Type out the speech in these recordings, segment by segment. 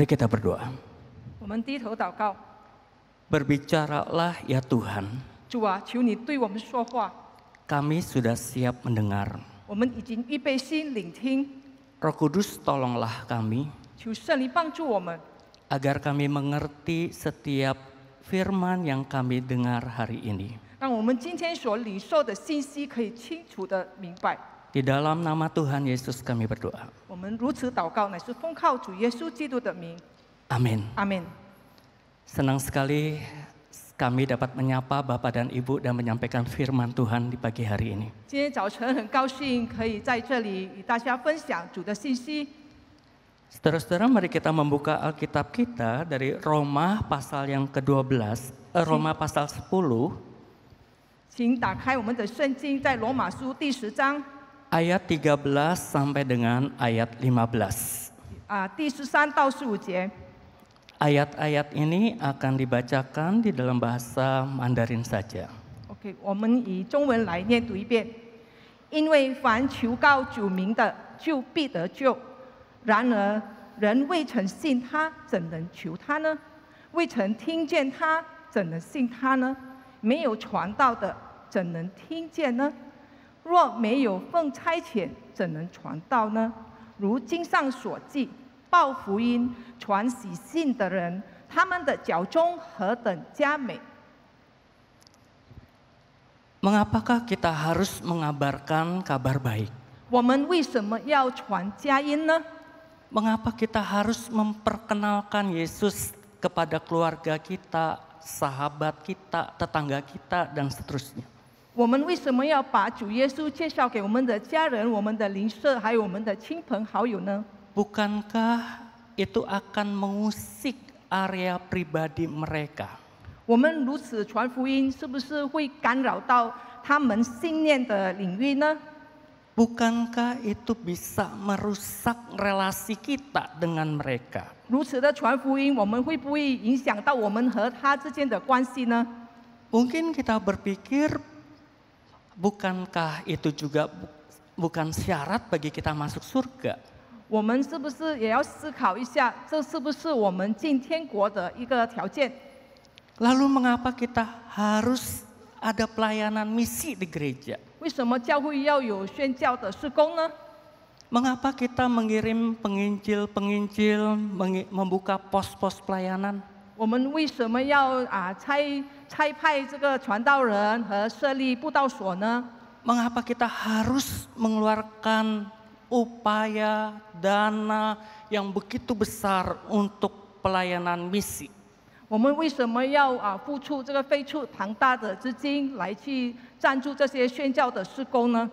Mari kita berdoa. 我们低头祷告， Berbicaralah ya Tuhan, 主啊，求你对我们说话， kami sudah siap mendengar. 我们已经预备心聆听， Roh Kudus tolonglah kami, 求圣灵帮助我们， agar kami mengerti setiap firman yang kami dengar hari ini. 让我们今天所领受的信息可以清楚的明白。 Di dalam nama Tuhan Yesus kami berdoa. 我们如此祷告，乃是奉靠主耶稣基督的名。 Amin. 阿门。 Senang sekali kami dapat menyapa Bapak dan Ibu dan menyampaikan firman Tuhan di pagi hari ini. 今天早晨很高兴可以在这里与大家分享主的信息。 Saudara-saudara, mari kita membuka Alkitab kita dari Roma pasal yang ke-12, Roma pasal 10, 请打开我们的圣经，在罗马书第10章 ayat 13 sampai dengan ayat 15. 第13到15节。 Ayat-ayat ini akan dibacakan di dalam bahasa Mandarin saja. OK， 我们以中文来念读一遍。因为凡求告主名的，就必得救。然而人未曾信他，怎能求他呢？未曾听见他，怎能信他呢？没有传道的，怎能听见呢？若没有奉差遣，怎能传道呢？如经上所记，报福音、传喜信的人，他们的脚中何等佳美！ Mengapakah kita harus mengabarkan kabar baik? 我们为什么要传佳音呢？ Mengapa kita harus memperkenalkan Yesus kepada keluarga kita, sahabat kita, tetangga kita, dan seterusnya? 我们为什么要把主耶稣介绍给我们的家人、我们的邻舍，还有我们的亲朋好友呢？ Bukankah itu akan mengusik area pribadi mereka? 我们如此传福音，是不是会干扰到他们信念的领域呢？ Bukankah itu bisa merusak relasi kita dengan mereka? 如此的传福音，我们会不会影响到我们和他之间的关系呢？ Mungkin kita berpikir, bukankah itu juga bukan syarat bagi kita masuk surga? 我们是不是也要思考一下，这是不是我们进天国的一个条件？ Lalu mengapa kita harus ada pelayanan misi di gereja? 为什么教会要有宣教的事工呢？ Mengapa kita mengirim penginjil-penginjil, membuka pos-pos pelayanan? 我们为什么要差派这个传道人和设立布道所呢？ Mengapa kita harus mengeluarkan upaya dana yang begitu besar untuk pelayanan misi? 我们为什么要付出这个费出庞大的资金来去赞助这些宣教的事工呢？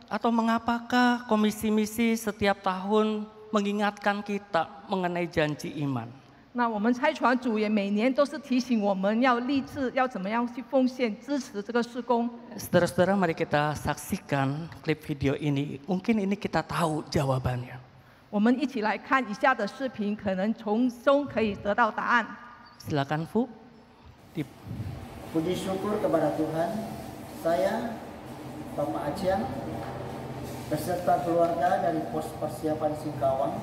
Atau mengapakah komisi misi setiap tahun mengingatkan kita mengenai janji iman? 那我们差传组也每年都是提醒我们要立志，要怎么样去奉献支持这个事工。 Saudara-saudara, mari kita saksikan klip video ini. Mungkin ini kita tahu jawabannya. 我们一起来看以下的视频，可能从中可以得到答案。 Silakan Fu. Puji syukur kepada Tuhan, saya Bapak Aciang beserta keluarga dari pos persiapan Singkawang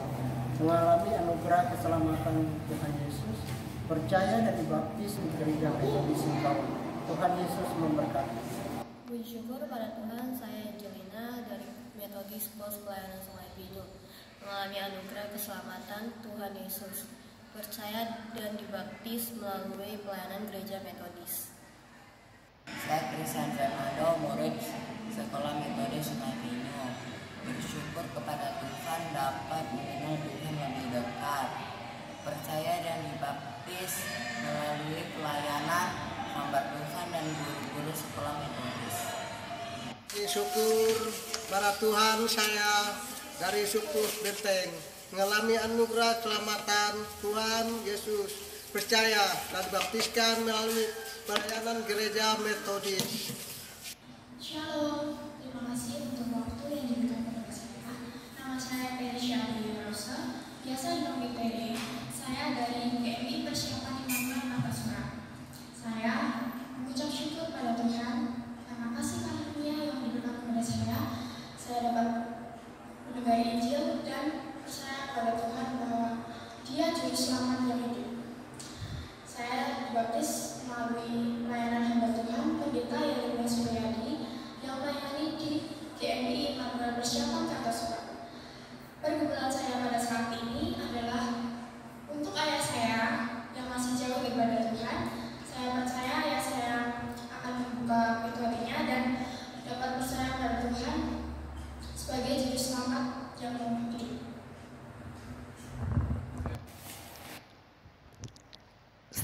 mengalami anugerah keselamatan Tuhan Yesus, percaya dan dibaptis di gereja Metodis Singkawang. Tuhan Yesus memberkati. Puji syukur pada Tuhan, saya Angelina dari Metodis Pos Pelayanan Sungai Pinyu mengalami anugerah keselamatan Tuhan Yesus, percaya dan dibaptis melalui pelayanan gereja Metodis. Saya Christian Fernando, murid sekolah Metodis Sungai Pinyu. Bersyukur kepada Tuhan dapat mengenal Tuhan lebih dekat, percaya dan dibaptis melalui pelayanan hamba Tuhan dan guru-guru sekolah Metodis. Syukur pada Tuhan, saya dari suku Benteng mengalami anugerah keselamatan Tuhan Yesus, percaya dan dibaptiskan melalui pelayanan gereja Metodis. Shalom, terima kasih untuk waktu yang diberikan kepada saya. Nama saya Perisha Rosa, biasa dipanggil Pede. Saya dari GMI Persiapan Imam Makassar. Saya mengucap syukur pada Tuhan karena kasih karunia yang diberikan kepada saya. Saya dapat mendengar Injil dan percaya pada Tuhan bahwa Dia Juru Selamat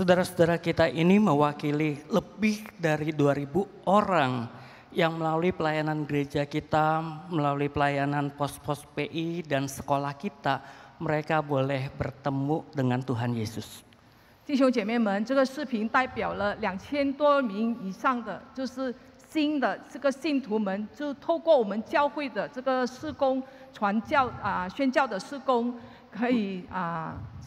Saudara-saudara kita ini mewakili lebih dari 2000 orang yang melalui pelayanan gereja kita, melalui pelayanan pos-pos PI dan sekolah kita, mereka boleh bertemu dengan Tuhan Yesus. 弟兄姐妹们，这个视频代表了2000多名以上的，就是新的这个信徒们，就透过我们教会的这个事工、传教宣教的事工，可以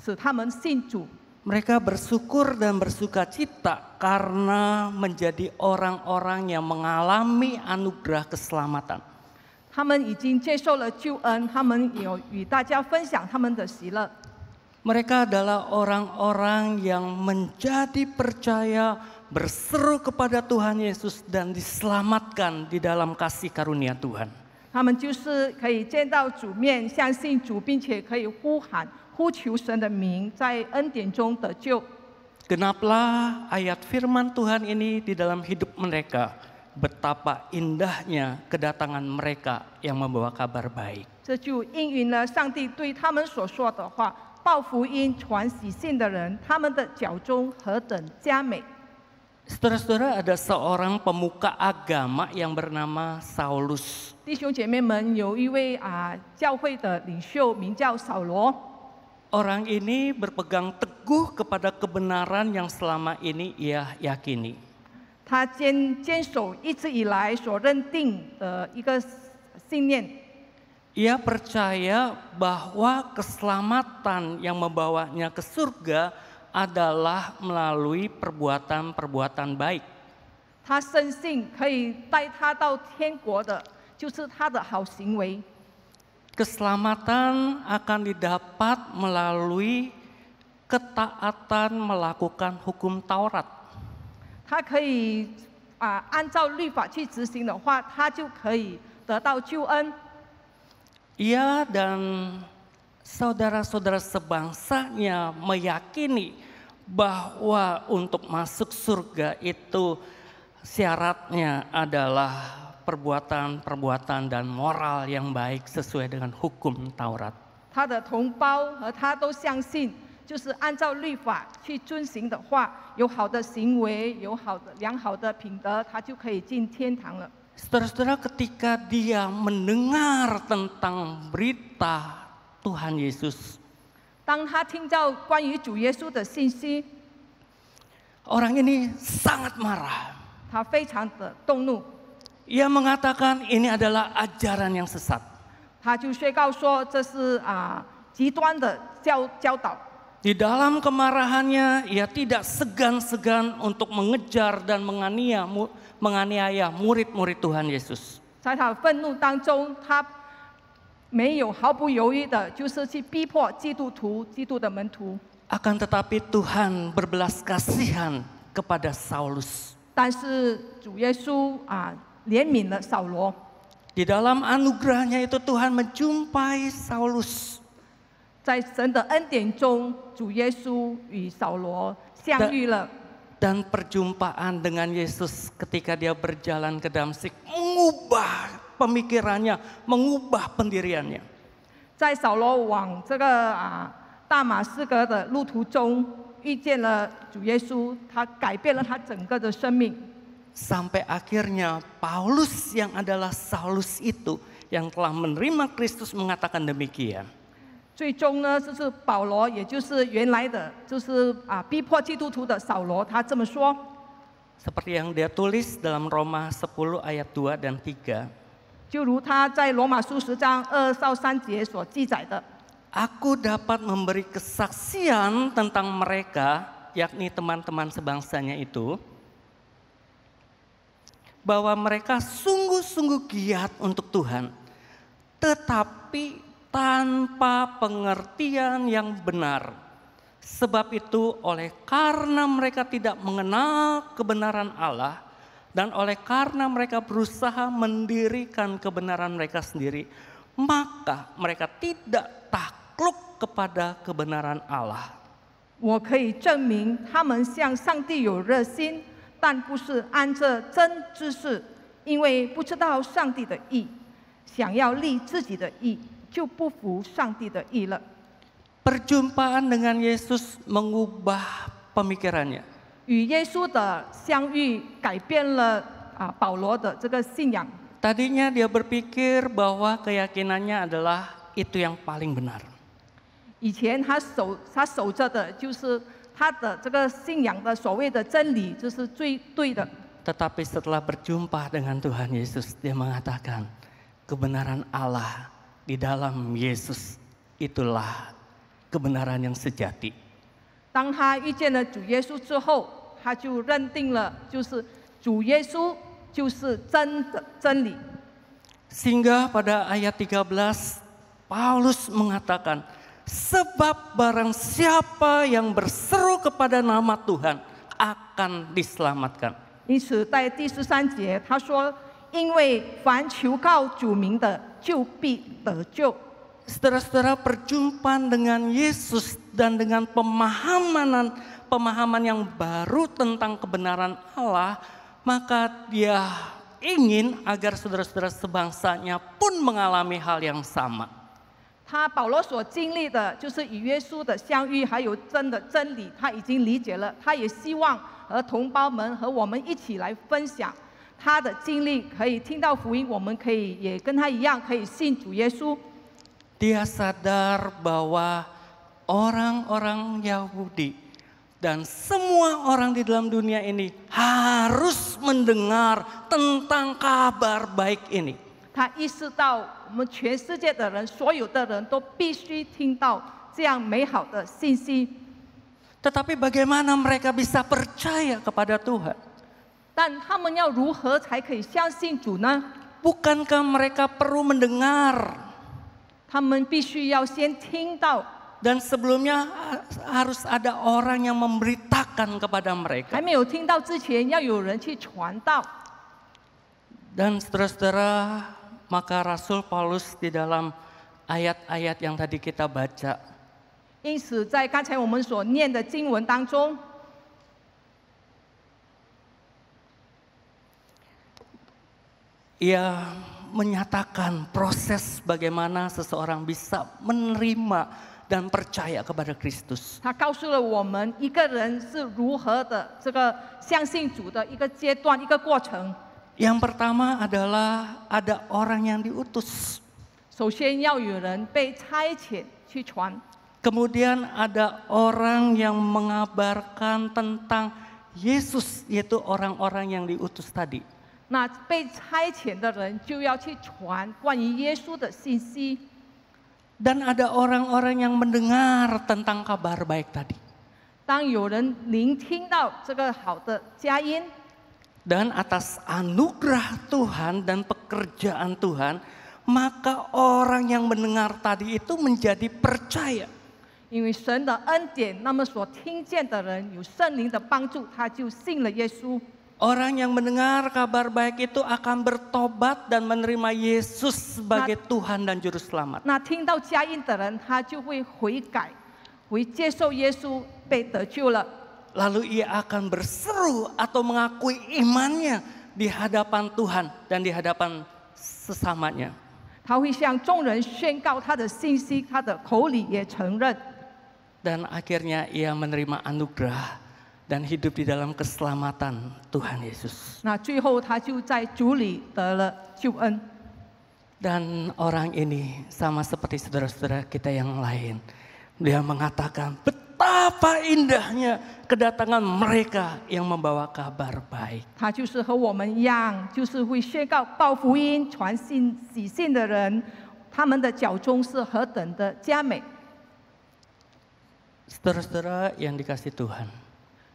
使他们信主。 Mereka bersyukur dan bersukacita karena menjadi orang-orang yang mengalami anugerah keselamatan. 他们已经接受了救恩，他们有与大家分享他们的喜乐。 Mereka adalah orang-orang yang menjadi percaya, berseru kepada Tuhan Yesus dan diselamatkan di dalam kasih karunia Tuhan. 他们就是可以见到主面，相信主，并且可以呼求神的名，在恩典中得救。 Genaplah ayat firman Tuhan ini di dalam hidup mereka. Betapa indahnya kedatangan mereka yang membawa kabar baik. 这就应允了上帝对他们所说的话：报福音、传喜信的人，他们的脚中何等佳美。 Saudara-saudara, ada seorang pemuka agama yang bernama Saulus. 弟兄姐妹们，有一位教会的领袖名叫扫罗。 Orang ini berpegang teguh kepada kebenaran yang selama ini ia yakini. 他坚守一直以来所认定的一个信念。 Ia percaya bahwa keselamatan yang membawanya ke surga adalah melalui perbuatan-perbuatan baik. 他深信可以带他到天国的，就是他的好行为。 Keselamatan akan didapat melalui ketaatan melakukan hukum Taurat. 他可以按照律法去执行的话，他就可以得到救恩。 Ia dan saudara-saudara sebangsanya meyakini bahwa untuk masuk surga itu syaratnya adalah perbuatan-perbuatan dan moral yang baik sesuai dengan hukum Taurat. 他的同胞和他都相信，就是按照律法去遵行的话，有好的行为，有良好的品德，他就可以进天堂了。 Saudara-saudara, ketika dia mendengar tentang berita Tuhan Yesus, 当他听到关于主耶稣的信息， orang ini sangat marah. 他非常的动怒。 Ia mengatakan ini adalah ajaran yang sesat. 他就宣告说这是极端的教导。 Di dalam kemarahannya, ia tidak segan-segan untuk mengejar dan menganiaya murid-murid Tuhan Yesus. 在他愤怒当中，他没有毫不犹豫的，就是去逼迫基督的门徒。 Akan tetapi Tuhan berbelas kasihan kepada Saulus. 但是主耶稣怜悯了扫罗。 Di dalam anugerahnya itu Tuhan menjumpai Saulus. 在神的恩典中，主耶稣与扫罗相遇了。 Dan perjumpaan dengan Yesus ketika dia berjalan ke Damsyik mengubah pemikirannya, mengubah pendiriannya. 在扫罗往这个大马士革的路途中，遇见了主耶稣，他改变了他整个的生命。 Sampai akhirnya Paulus yang adalah Saulus itu yang telah menerima Kristus mengatakan demikian. 最终呢，就是保罗，也就是原来的，就是逼迫基督徒的扫罗，他这么说。 Seperti yang dia tulis dalam Roma 10 ayat 2 dan 3. 就如他在罗马书10章2到3节所记载的。 Aku dapat memberi kesaksian tentang mereka, yakni teman-teman sebangsanya itu, bahwa mereka sungguh-sungguh giat untuk Tuhan, tetapi tanpa pengertian yang benar. Sebab itu karena mereka tidak mengenal kebenaran Allah, dan karena mereka berusaha mendirikan kebenaran mereka sendiri, maka mereka tidak takluk kepada kebenaran Allah. 我可以证明他们向上帝有热心，但不是按着真知识，因为不知道上帝的意，想要立自己的意，就不服上帝的意了。 Perjumpaan dengan Yesus mengubah pemikirannya. 与耶稣的相遇改变了保罗的这个信仰。 Tadinya dia berpikir bahwa keyakinannya adalah itu yang paling benar. 以前他守着的就是他的这个信仰的所谓的真理，就是最对的。 Tetapi setelah berjumpa dengan Tuhan Yesus, dia mengatakan kebenaran Allah di dalam Yesus itulah kebenaran yang sejati. 当他遇见了主耶稣之后，他就认定了，就是主耶稣就是真理。 Sehingga pada ayat 13 Paulus mengatakan, sebab barang siapa yang berseru kepada nama Tuhan akan diselamatkan. 因此，在第13节他说：“因为凡求告主名的，就必得救。” Saudara-saudara, perjumpaan dengan Yesus dan dengan pemahaman yang baru tentang kebenaran Allah, maka dia ingin agar saudara-saudara sebangsanya pun mengalami hal yang sama. 保罗所经历的就是与耶稣的相遇，还有真理，他已经理解了，他也希望和同胞们和我们一起来分享他的经历，可以听到福音，我们可以也跟他一样，可以信主耶稣。 Dia sadar bahwa orang-orang Yahudi dan semua orang di dalam dunia ini harus mendengar tentang kabar baik ini. 他意识到，我们全世界的人，所有的人都必须听到这样美好的信息。 Tetapi bagaimana mereka bisa percaya kepada Tuhan? 但他们要如何才可以相信主呢？ Bukankah mereka perlu mendengar? 他们必须要先听到， Dan sebelumnya harus ada orang yang memberitakan kepada 还 mereka. 没有听到之前，要有人去传道。 Dan saudara-saudara, maka Rasul Paulus di dalam ayat-ayat yang tadi kita baca, 因此，在刚才我们所念的经文当中， ia menyatakan proses bagaimana seseorang bisa menerima dan percaya kepada Kristus. 他告诉了我们一个人是如何的这个相信主的一个阶段、一个过程。 Yang pertama adalah ada orang yang diutus. 首先要有人被差遣去传， Kemudian ada orang yang mengabarkan tentang Yesus, yaitu orang-orang yang diutus tadi. 那被差遣的人就要去传关于耶稣的信息。 Dan ada orang-orang yang mendengar tentang kabar baik tadi. 当有人聆听到这个好的佳音， Dan atas anugerah Tuhan dan pekerjaan Tuhan, maka orang yang mendengar tadi itu menjadi percaya. 因为神的恩典，那么所听见的人有圣灵的帮助，他就信了耶稣。 Orang yang mendengar kabar baik itu akan bertobat dan menerima Yesus sebagai Tuhan dan Juru Selamat. 那听到佳音的人，他就会悔改，会接受耶稣，被得救了。 Lalu ia akan berseru atau mengakui imannya di hadapan Tuhan dan di hadapan sesamanya. 他会向众人宣告他的信息，他的口里也承认。 Dan akhirnya ia menerima anugerah dan hidup di dalam keselamatan Tuhan Yesus. 那最后他就在主里得了救恩。 Dan orang ini sama seperti saudara-saudara kita yang lain. Dia mengatakan betapa indahnya kedatangan mereka yang membawa kabar baik. 他就是和我们一样，就是会宣告报福音、传信喜信的人，他们的脚中是何等的佳美。 Saudara-saudara yang dikasih Tuhan,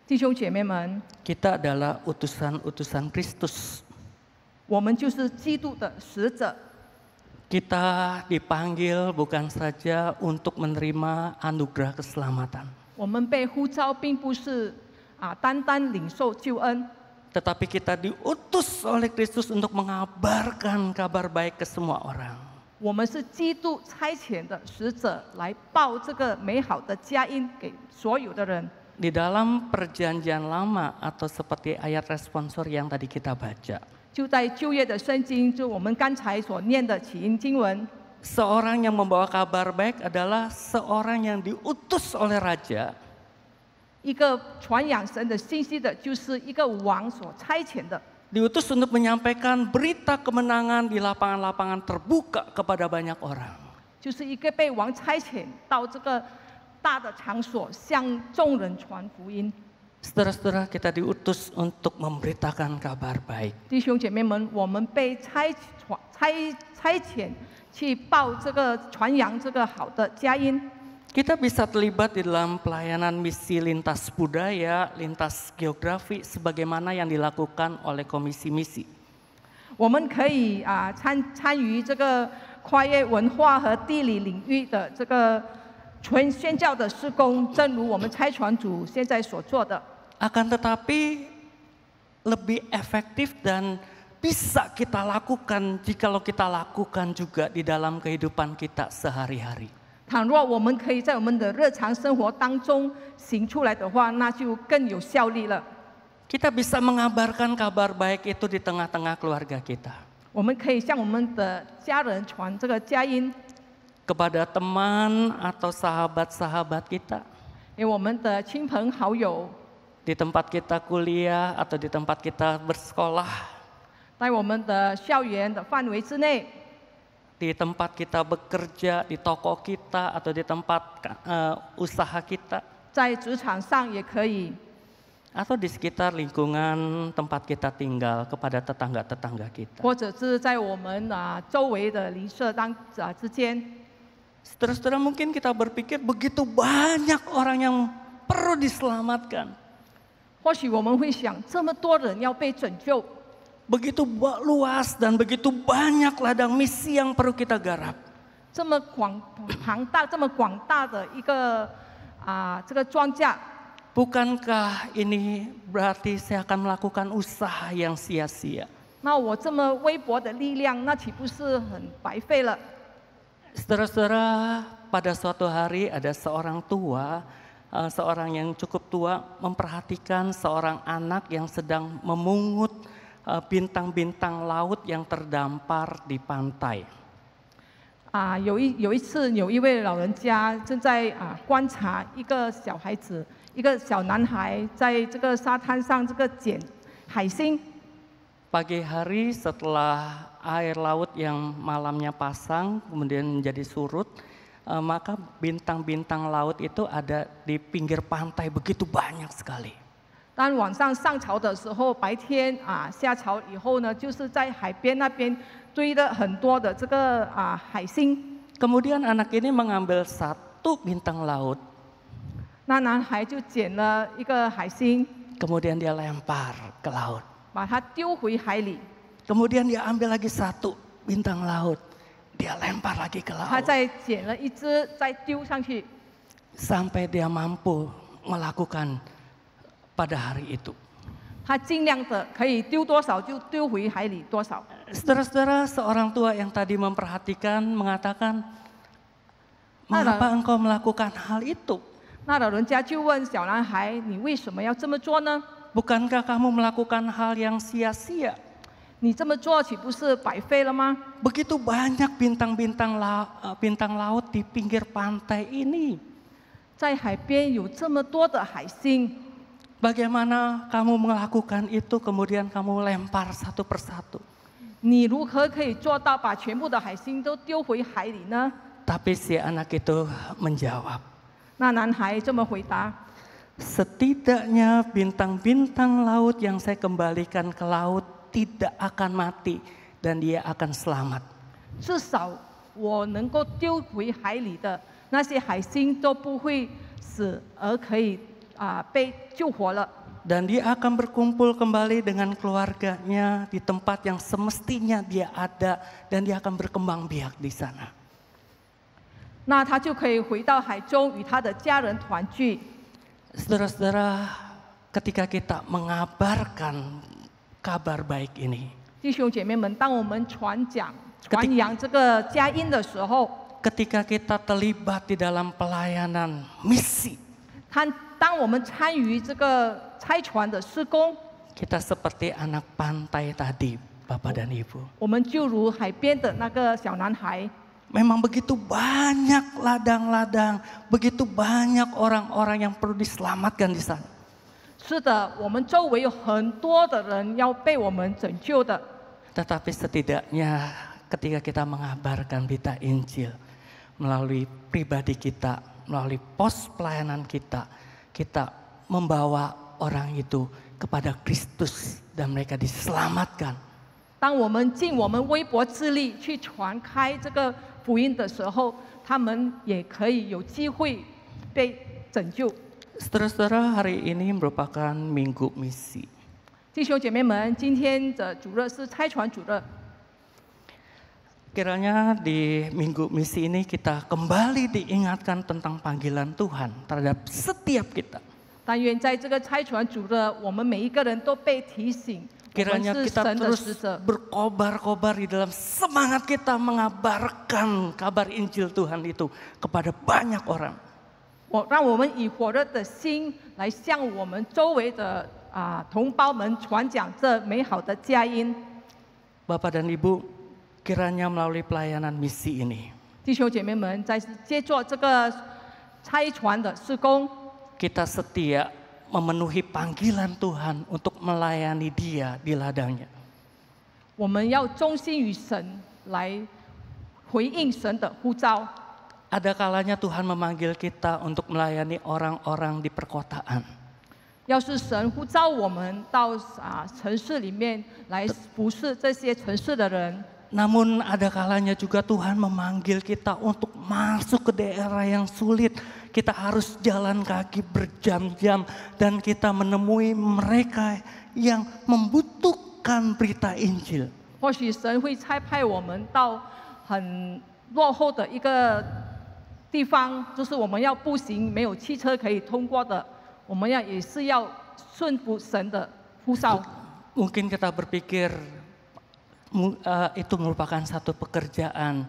弟兄姐妹们， kita adalah utusan-utusan Kristus. 我们就是基督的使者。 Kita dipanggil bukan saja untuk menerima anugerah keselamatan, 我们被呼召，并不是单单领受救恩， tetapi kita diutus oleh Kristus untuk mengabarkan kabar baik ke semua orang. 我们是基督差遣的使者，来报这个美好的佳音给所有的人。 Di dalam perjanjian lama atau seperti ayat responsor yang tadi kita baca, 就在旧约的圣经，就我们刚才所念的起因经文， seorang yang membawa kabar baik adalah seorang yang diutus oleh raja. 一个传扬神的信息的，就是一个王所差遣的。 Diutus untuk menyampaikan berita kemenangan di lapangan-lapangan terbuka kepada banyak orang. 就是一个被王差遣到这个大的场所，向众人传福音。 Saudara-saudara, kita diutus untuk memberitakan kabar baik. 弟兄姐妹们，我们被差遣去报这个传扬这个好的佳音。 Kita bisa terlibat di dalam pelayanan misi lintas budaya, lintas geografi, sebagaimana yang dilakukan oleh Komisi Misi. 我们可以参与这个跨越文化和地理领域的这个全宣教的事工，正如我们差传组现在所做的。 Akan tetapi lebih efektif dan bisa kita lakukan jikalau kita lakukan juga di dalam kehidupan kita sehari-hari. 倘若我们可以在我们的日常生活当中行出来的话，那就更有效力了。 Kita bisa mengabarkan kabar baik itu di tengah-tengah keluarga kita. 我们可以向我们的家人传这个佳音， Kepada teman atau sahabat-sahabat kita. 给我们的亲朋好友， Di tempat kita kuliah atau di tempat kita bersekolah. 在我们的校园的范围之内， Di tempat kita bekerja, di toko kita atau di tempat usaha kita. 在职场上也可以， Atau di sekitar lingkungan tempat kita tinggal kepada tetangga-tetangga kita. 或者是在我们周围的邻舍之间。 Saudara-saudara, mungkin kita berpikir begitu banyak orang yang perlu diselamatkan. 或许我们会想，这么多人要被拯救， Begitu luas dan begitu banyak ladang misi yang perlu kita garap. 这么庞大、这么广大的一个这个庄稼， Bukankah ini berarti saya akan melakukan usaha yang sia-sia? 那我这么微薄的力量，那岂不是很白费了？ Saudara-saudara, pada suatu hari ada seorang tua, seorang yang cukup tua memperhatikan seorang anak yang sedang memungut bintang-bintang laut yang terdampar di pantai. 有一次，有一位老人家正在观察一个小孩子，一个小男孩在这个沙滩上这个捡海星。 Pagi hari setelah air laut yang malamnya pasang kemudian menjadi surut, maka bintang-bintang laut itu ada di pinggir pantai begitu banyak sekali. 当晚上上潮的时候，白天下潮以后呢，就是在海边那边堆了很多的这个海星。 Kemudian anak ini mengambil satu bintang laut, 那男孩就捡了一个海星， kemudian dia lempar ke laut. 把它丢回海里。 Kemudian dia ambil lagi satu bintang laut, dia lempar lagi ke 他 laut. 再捡了一只，再丢上去， Sampai dia mampu melakukan pada hari itu. 他尽量的可以丢多少就丢回海里多少。 Saudara-saudara, seorang tua yang tadi memperhatikan mengatakan, mengapa engkau melakukan hal itu? 那老人家就问小男孩：“你为什么要这么做呢？ Bukankah kamu melakukan hal yang sia-sia? 你这么做岂不是白费了吗？ Begitu banyak bintang laut di pinggir pantai ini. 在海边有这么多的海星， Bagaimana kamu melakukan itu kemudian kamu lempar satu persatu? 你如何可以做到把全部的海星都丢回海里呢？” Tapi si anak itu menjawab, 那男孩这么回答： setidaknya bintang-bintang laut yang saya kembalikan ke laut tidak akan mati dan dia akan selamat. 至少我能够丢回海里的那些海星都不会死，而可以被救活了。 Dan dia akan berkumpul kembali dengan keluarganya di tempat yang semestinya dia ada dan dia akan berkembang biak di sana. 那他就可以回到海中与他的家人团聚。 Saudara-saudara, ketika kita mengabarkan kabar baik ini, 弟兄姐妹们，当我们传扬这个佳音的时候， ketika kita terlibat di dalam pelayanan misi, 当我们参与这个差传的施工， kita seperti anak pantai tadi, Bapak dan Ibu. 我们就如海边的那个小男孩， Memang begitu banyak ladang-ladang, begitu banyak orang-orang yang perlu diselamatkan di sana. 是的，我们周围有很多的人要被我们拯救的。 Tetapi setidaknya ketika kita mengabarkan berita Injil melalui pribadi kita, melalui pos pelayanan kita, kita membawa orang itu kepada Kristus dan mereka diselamatkan. 当我们尽我们微薄之力去传开这个福音的时候，他们也可以有机会被拯救。 Saudara-saudara, hari ini merupakan Minggu Misi. 弟兄姐妹们，今天的主日是差传主日。 Kiranya di Minggu Misi ini kita kembali diingatkan tentang panggilan Tuhan terhadap setiap kita. 但愿在这个差传主日，我们每一个人都被提醒，我们 Kiranya 是 kita 神的 terus 使者。 berkobar-kobar di dalam semangat kita mengabarkan kabar Injil Tuhan itu kepada banyak orang. 让我们以火热的心来向我们周围的同胞们传讲这美好的佳音。 Bapak dan Ibu, kiranya melalui pelayanan misi ini, 弟兄姐妹们，在接做这个差传的施工， kita setia memenuhi panggilan Tuhan untuk melayani Dia di ladangnya. 我们要忠心于神，来回应神的呼召。 Ada kalanya Tuhan memanggil kita untuk melayani orang-orang di perkotaan. 要是神呼召我们到城市里面来服侍这些城市的人， Namun ada kalanya juga Tuhan memanggil kita untuk masuk ke daerah yang sulit. Kita harus jalan kaki berjam-jam dan kita menemui mereka yang membutuhkan berita Injil. 或许神会差派我们到很落后的一个地方，就是我们要步行，没有汽车可以通过的，我们也是要顺服神的呼召。 Mungkin kita berpikir itu merupakan satu pekerjaan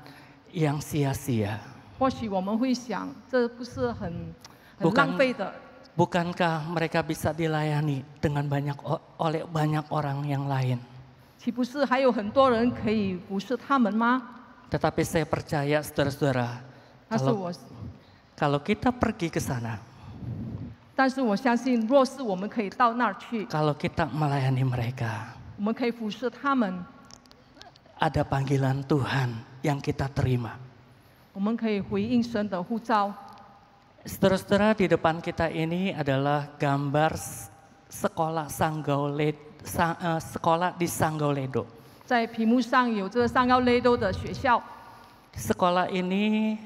yang sia-sia. 或许我们会想，这不是很浪费的。 Bukankah mereka bisa dilayani dengan oleh banyak orang yang lain? 岂不是还有很多人可以服侍他们吗？ Tetapi saya percaya saudara-saudara, 但是我， kalau kita pergi ke sana, 但是我相信，若是我们可以到那儿去， kalau kita melayani mereka, 我们可以服侍他们， ada panggilan Tuhan yang kita terima. 我们可以回应神的呼召。 Saudara-saudara, di depan kita ini adalah gambar sekolah sekolah di Sanggauledo. 在屏幕上有这个上高雷都的学校， Sekolah ini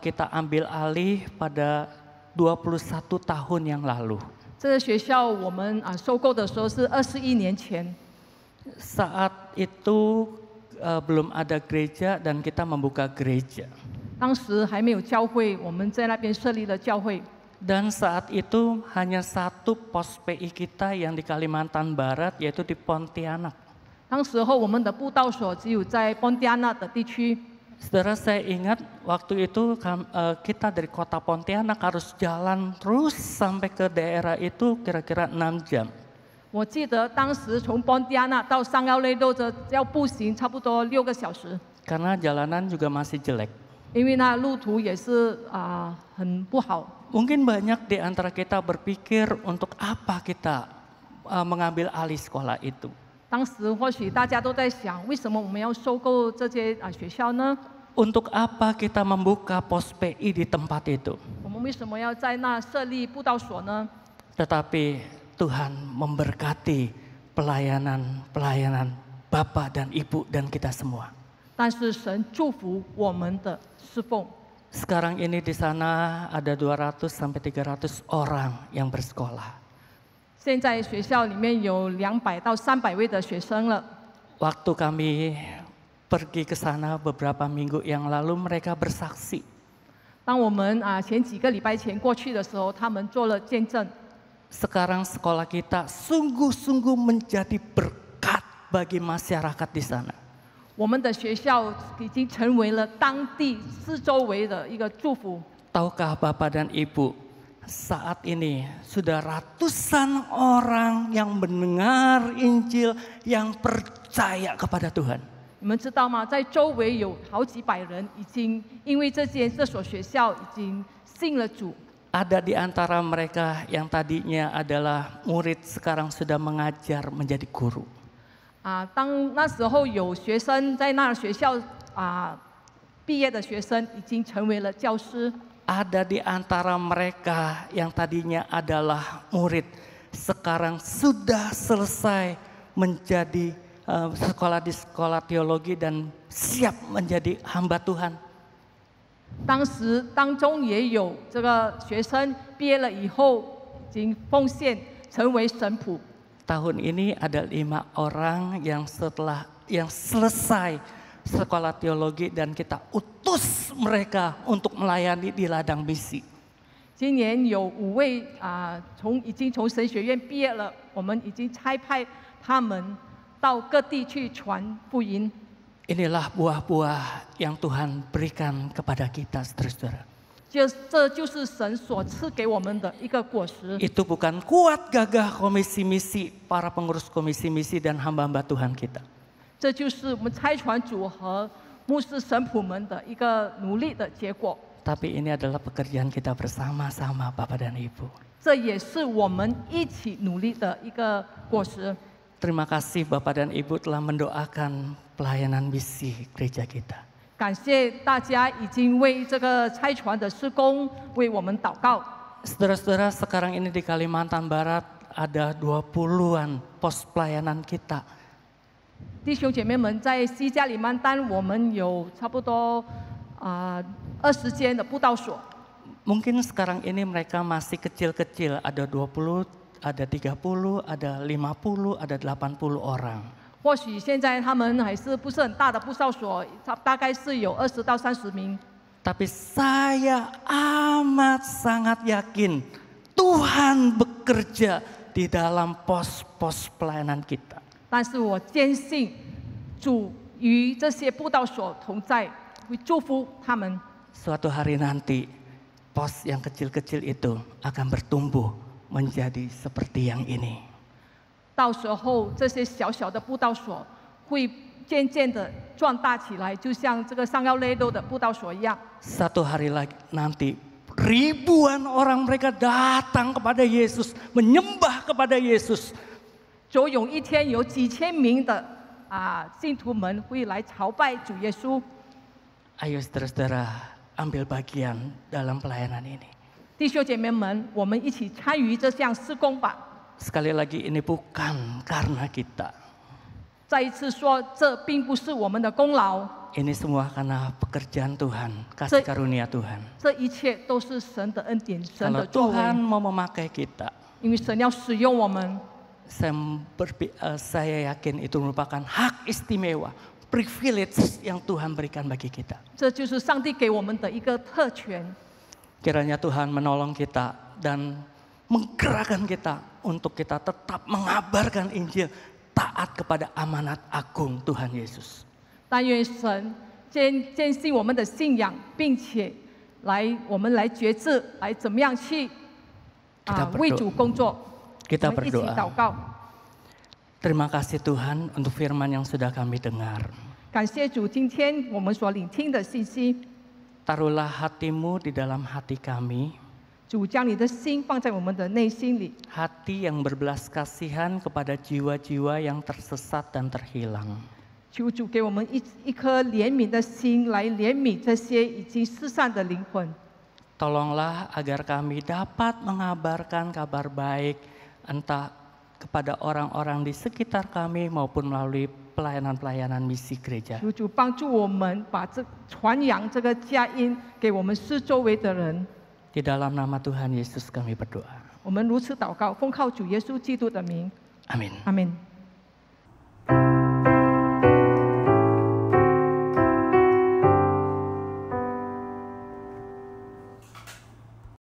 kita ambil alih pada 21 tahun yang lalu. 这个学校我们收购的时候是21年前， Saat itu belum ada gereja dan kita membuka gereja. 当时还没有教会，我们在那边设立了教会。 Dan saat itu hanya satu pos PI kita yang di Kalimantan Barat, yaitu di Pontianak. 当时候我们的布道所只有在邦迪亚纳的地区。 Saudara, saya ingat waktu itu kita dari kota Pontianak harus jalan terus sampai ke daerah itu kira-kira 6 jam. 我记得当时从邦迪亚纳到上高雷都要步行差不多6个小时， Karena jalanan juga masih jelek. 因为那路途也是很不好。 Mungkin banyak di antara kita berpikir untuk apa kita mengambil alih sekolah itu. 当时或许大家都在想，为什么我们要收购这些学校呢？ Untuk apa kita membuka pos PI di tempat itu? 我们为什么要在那设立布道所呢？ Tetapi Tuhan memberkati pelayanan Bapak dan Ibu dan kita semua. 但是神祝福我们的侍奉。 Sekarang ini di sana ada 200 sampai 300 orang yang bersekolah. 现在学校里面有200到300位的学生了。 Waktu kami pergi ke sana beberapa minggu yang lalu, mereka bersaksi. 当我们前几个礼拜前过去的时候，他们做了见证。 Sekarang sekolah kita sungguh-sungguh menjadi berkat bagi masyarakat di sana. 我们的学校已经成为了当地四周围的一个祝福。 Tahukah Bapak dan Ibu, saat ini sudah ratusan orang yang mendengar Injil, yang percaya kepada Tuhan. 你们知道吗？在周围有好几百人已经因为这所学校已经信了主。 Ada di antara mereka yang tadinya adalah murid sekarang sudah mengajar menjadi guru. 当那时候有学生在那学校毕业的学生已经成为了教师。 Ada di antara mereka yang tadinya adalah murid sekarang sudah selesai menjadi sekolah di sekolah teologi dan siap menjadi hamba Tuhan. 当时当中也有这个学生毕业了以后，已经奉献成为神仆。 Tahun ini ada 5 orang yang selesai sekolah teologi dan kita utus mereka untuk melayani di ladang misi. 今年有5位已经从神学院毕业了，我们已经差派他们到各地去传福音。 Inilah buah-buah yang Tuhan berikan kepada kita, saudara-saudara. 这就是神所赐给我们的一个果实。 Itu bukan kuat gagah komisi misi, para pengurus komisi misi dan hamba-hamba Tuhan kita. 这就是我们差传组和牧师神仆们的一个努力的结果。 Tapi ini adalah pekerjaan kita bersama-sama Bapak dan Ibu. 这也是我们一起努力的一个果实。 Terima kasih Bapak dan Ibu telah mendoakan pelayanan misi gereja kita. 感谢大家已经为这个差传的事工为我们祷告。 Saudara-saudara, sekarang ini di Kalimantan Barat ada 20-an pos pelayanan kita. 弟兄姐妹们，在西加里曼丹，我们有差不多20间的布道所。 Mungkin sekarang ini mereka masih kecil-kecil, ada 20, ada 30, ada 50, ada 80 orang. 或许现在他们还是不是很大的布道所，大概是有20到30名。 Tapi saya amat sangat yakin Tuhan bekerja di dalam pos-pos pelayanan kita. 但是我坚信主与这些布道所同在，会祝福他们。 Suatu hari nanti pos yang kecil-kecil itu akan bertumbuh menjadi seperti yang ini. 到时候这些小小的布道所会渐渐的壮大起来，就像这个上腰雷多的布道所一样。 Satu hari lagi nanti ribuan orang mereka datang kepada Yesus, menyembah kepada Yesus. 总有一天有几千名的信徒们会来朝拜主耶稣。 Ayo saudara-saudara ambil bagian dalam pelayanan ini. 弟兄姐妹们，我们一起参与这项事工吧。 Sekali lagi ini bukan karena kita. 再一次说，这并不是我们的功劳， Ini semua karena pekerjaan Tuhan, kasih karunia Tuhan. 这一切都是神的恩典，神 Kalau 的作为。 Tuhan mau memakai kita, 因为神要使用我们， saya yakin itu merupakan hak istimewa, privilege yang Tuhan berikan bagi kita. 这就是上帝给我们的一个特权。 Kiranya Tuhan menolong kita dan menggerakkan kita untuk kita tetap mengabarkan Injil, taat kepada amanat agung Tuhan Yesus. 但愿神坚信我们的信仰，并且我们来决志，来怎么样去为主工作。 Kita 我们一起祷 berdoa. 告。 Terima kasih Tuhan untuk firman yang sudah kami dengar. 感谢主，今天我们所聆听的信息， Taruhlah hatimu di dalam hati kami, 主将你的心放在我们的内心里， hati yang berbelas kasihan kepada jiwa-jiwa yang tersesat dan terhilang. 求主给我们一颗怜悯的心，来怜悯这些已经失散的灵魂。 Tolonglah agar kami dapat mengabarkan kabar baik entah kepada orang-orang di sekitar kami maupun melalui pelayanan-pelayanan misi gereja. 求主帮助我们把传扬这个佳音给我们四周围的人。 Di dalam nama Tuhan Yesus kami berdoa. 我们如此祷告，奉靠主耶稣基督的名， Amin. 阿门。